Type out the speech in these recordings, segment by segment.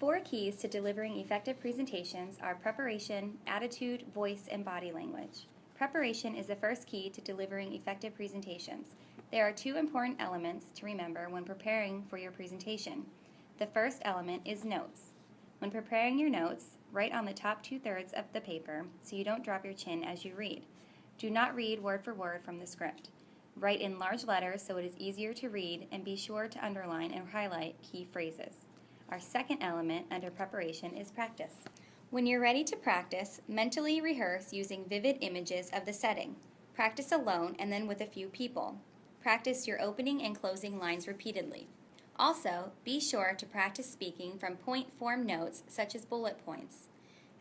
4 keys to delivering effective presentations are preparation, attitude, voice, and body language. Preparation is the first key to delivering effective presentations. There are 2 important elements to remember when preparing for your presentation. The first element is notes. When preparing your notes, write on the top 2/3 of the paper so you don't drop your chin as you read. Do not read word for word from the script. Write in large letters so it is easier to read, and be sure to underline and highlight key phrases. Our second element under preparation is practice. When you're ready to practice, mentally rehearse using vivid images of the setting. Practice alone and then with a few people. Practice your opening and closing lines repeatedly. Also, be sure to practice speaking from point-form notes such as bullet points.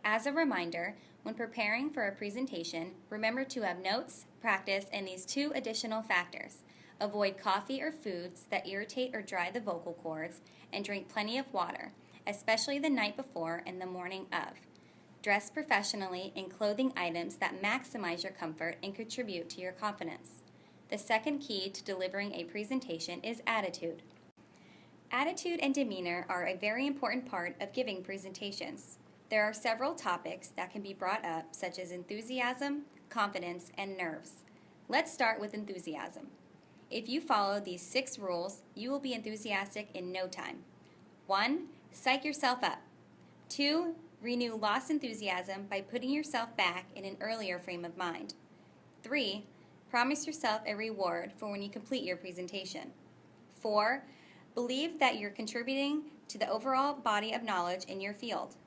As a reminder, when preparing for a presentation, remember to have notes, practice, and these 2 additional factors. Avoid coffee or foods that irritate or dry the vocal cords, and drink plenty of water, especially the night before and the morning of. Dress professionally in clothing items that maximize your comfort and contribute to your confidence. The second key to delivering a presentation is attitude. Attitude and demeanor are a very important part of giving presentations. There are several topics that can be brought up, such as enthusiasm, confidence, and nerves. Let's start with enthusiasm. If you follow these 6 rules, you will be enthusiastic in no time. 1. Psych yourself up. 2. Renew lost enthusiasm by putting yourself back in an earlier frame of mind. 3. Promise yourself a reward for when you complete your presentation. 4. Believe that you're contributing to the overall body of knowledge in your field.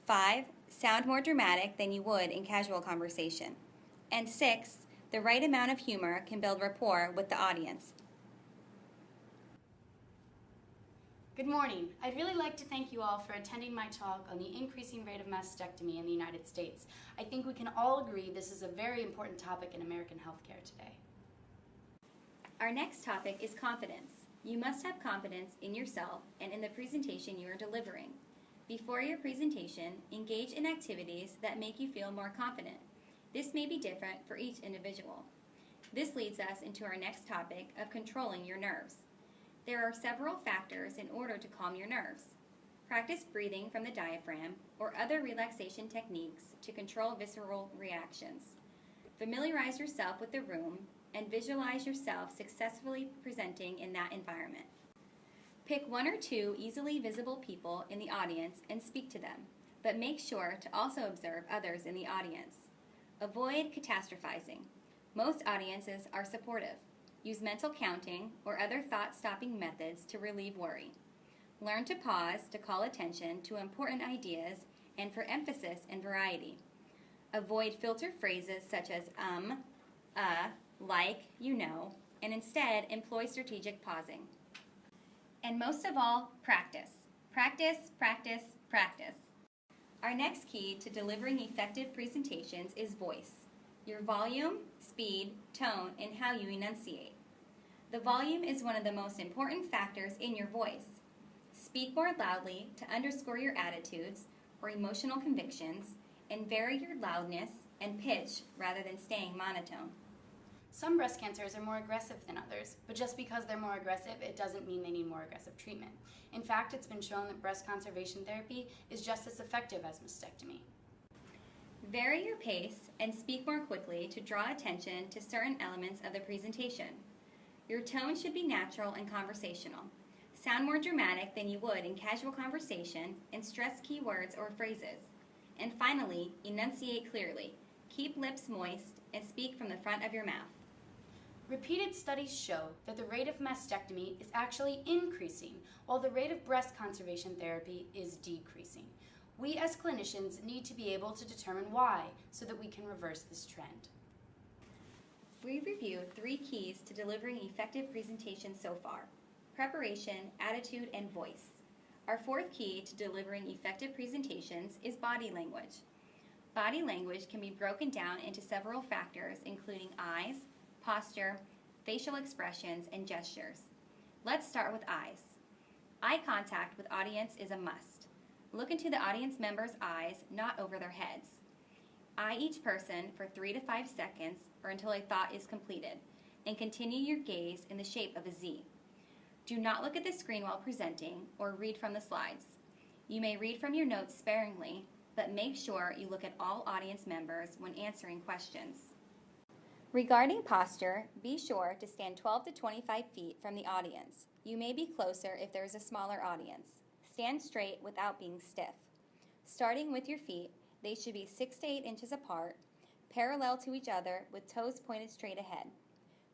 5. Sound more dramatic than you would in casual conversation. And 6. The right amount of humor can build rapport with the audience. Good morning. I'd really like to thank you all for attending my talk on the increasing rate of mastectomy in the United States. I think we can all agree this is a very important topic in American healthcare today. Our next topic is confidence. You must have confidence in yourself and in the presentation you are delivering. Before your presentation, engage in activities that make you feel more confident. This may be different for each individual. This leads us into our next topic of controlling your nerves. There are several factors in order to calm your nerves. Practice breathing from the diaphragm or other relaxation techniques to control visceral reactions. Familiarize yourself with the room and visualize yourself successfully presenting in that environment. Pick 1 or 2 easily visible people in the audience and speak to them, but make sure to also observe others in the audience. Avoid catastrophizing. Most audiences are supportive. Use mental counting or other thought-stopping methods to relieve worry. Learn to pause to call attention to important ideas and for emphasis and variety. Avoid filter phrases such as like, you know, and instead employ strategic pausing. And most of all, practice. Practice, practice, practice. Our next key to delivering effective presentations is voice. Your volume, speed, tone, and how you enunciate. The volume is one of the most important factors in your voice. Speak more loudly to underscore your attitudes or emotional convictions, and vary your loudness and pitch rather than staying monotone. Some breast cancers are more aggressive than others, but just because they're more aggressive, it doesn't mean they need more aggressive treatment. In fact, it's been shown that breast conservation therapy is just as effective as mastectomy. Vary your pace and speak more quickly to draw attention to certain elements of the presentation. Your tone should be natural and conversational. Sound more dramatic than you would in casual conversation and stress key words or phrases. And finally, enunciate clearly. Keep lips moist and speak from the front of your mouth. Repeated studies show that the rate of mastectomy is actually increasing, while the rate of breast conservation therapy is decreasing. We as clinicians need to be able to determine why so that we can reverse this trend. We've reviewed 3 keys to delivering effective presentations so far: preparation, attitude, and voice. Our 4th key to delivering effective presentations is body language. Body language can be broken down into several factors, including eyes, posture, facial expressions, and gestures. Let's start with eyes. Eye contact with audience is a must. Look into the audience members' eyes, not over their heads. Eye each person for 3 to 5 seconds or until a thought is completed, and continue your gaze in the shape of a Z. Do not look at the screen while presenting or read from the slides. You may read from your notes sparingly, but make sure you look at all audience members when answering questions. Regarding posture, be sure to stand 12 to 25 feet from the audience. You may be closer if there is a smaller audience. Stand straight without being stiff. Starting with your feet, they should be 6 to 8 inches apart, parallel to each other with toes pointed straight ahead.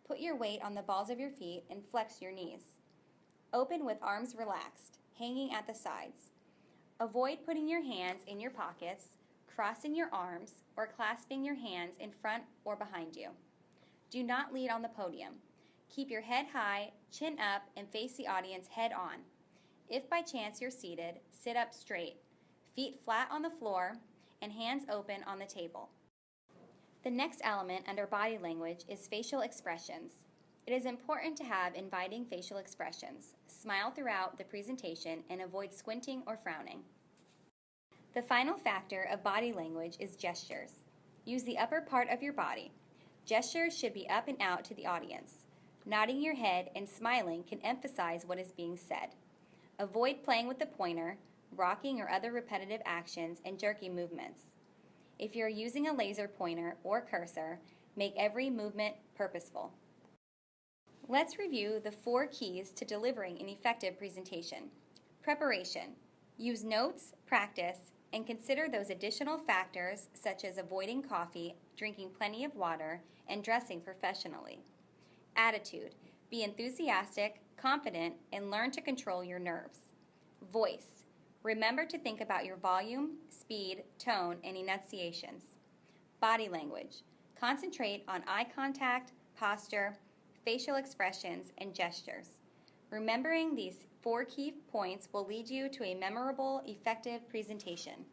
Put your weight on the balls of your feet and flex your knees. Open with arms relaxed, hanging at the sides. Avoid putting your hands in your pockets, crossing your arms, or clasping your hands in front or behind you. Do not lead on the podium. Keep your head high, chin up, and face the audience head on. If by chance you're seated, sit up straight, feet flat on the floor, and hands open on the table. The next element under body language is facial expressions. It is important to have inviting facial expressions. Smile throughout the presentation and avoid squinting or frowning. The final factor of body language is gestures. Use the upper part of your body. Gestures should be up and out to the audience. Nodding your head and smiling can emphasize what is being said. Avoid playing with the pointer, rocking or other repetitive actions, and jerky movements. If you're using a laser pointer or cursor, make every movement purposeful. Let's review the 4 keys to delivering an effective presentation. Preparation. Use notes, practice, and consider those additional factors such as avoiding coffee, drinking plenty of water, and dressing professionally. Attitude. Be enthusiastic, confident, and learn to control your nerves. Voice. Remember to think about your volume, speed, tone, and enunciations. Body language. Concentrate on eye contact, posture, facial expressions, and gestures. Remembering these 4 key points will lead you to a memorable, effective presentation.